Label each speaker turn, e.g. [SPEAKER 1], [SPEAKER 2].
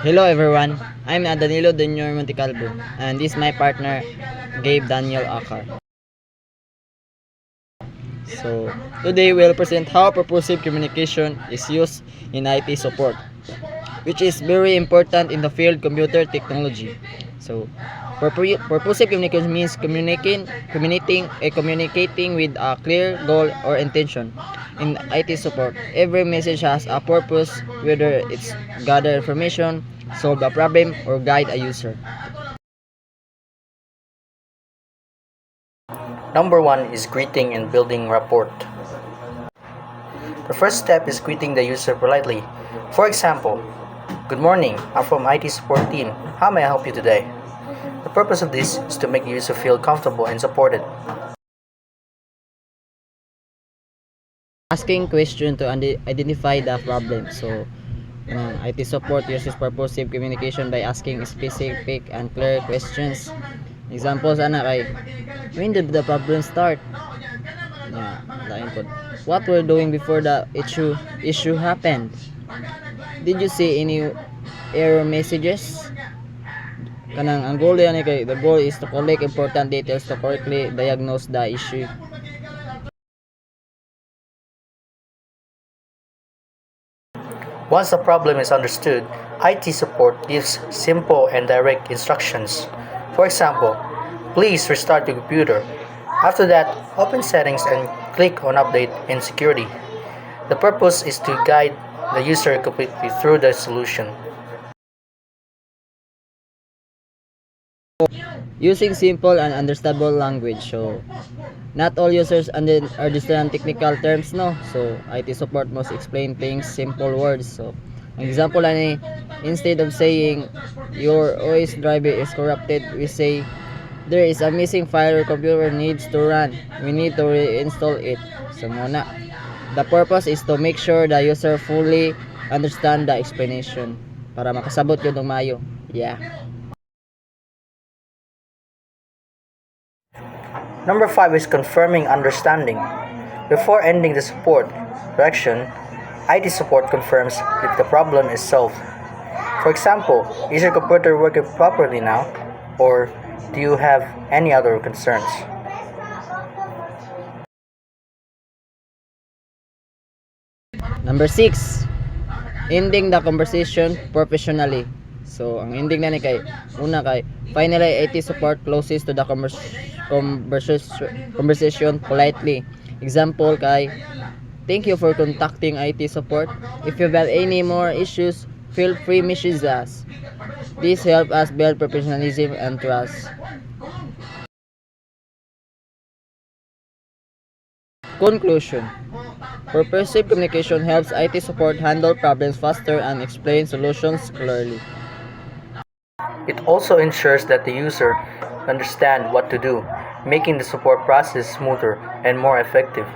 [SPEAKER 1] Hello everyone, I'm Danilo Denior Monticalvo and this is my partner Gabe Daniel Akar. So today we'll present how purposive communication is used in IT support, which is very important in the field computer technology. So purposive communication means communicating with a clear goal or intention. In IT support, every message has a purpose, whether it's gather information, solve a problem, or guide a user.
[SPEAKER 2] Number one is greeting and building rapport. The first step is greeting the user politely. For example, "Good morning, I'm from IT support team. How may I help you today?" The purpose of this is to make the user feel comfortable and supported.
[SPEAKER 1] Asking question to identify the problem. So, IT support uses purposive communication by asking specific and clear questions. Examples kay when did the problem start? Yeah, lain po. What we're doing before the issue happened? Did you see any error messages? Kanang ang goal yan kay the goal is to collect important details to correctly diagnose the issue.
[SPEAKER 2] Once the problem is understood, IT support gives simple and direct instructions. For example, "Please restart your computer." After that, open settings and click on update and security. The purpose is to guide the user completely through the solution.
[SPEAKER 1] Using simple and understandable language. So, not all users understand technical terms, no? So, IT support must explain things simple words. So, ang example ani, instead of saying your OS drive is corrupted, we say there is a missing file your computer needs to run. We need to reinstall it. So, muna. The purpose is to make sure the user fully understand the explanation para makasabot yun ng mayo. Yeah.
[SPEAKER 2] Number 5 is confirming understanding. Before ending the support direction, IT support confirms if the problem is solved. For example, is your computer working properly now? Or do you have any other concerns?
[SPEAKER 1] Number 6, ending the conversation professionally. So, ang ending na ni kay una kay finally IT support closes to the conversation politely. Example kay thank you for contacting IT support. If you have any more issues, feel free message us. This help us build professionalism and trust. Conclusion. Purposive communication helps IT support handle problems faster and explain solutions clearly.
[SPEAKER 2] It also ensures that the user understands what to do, making the support process smoother and more effective.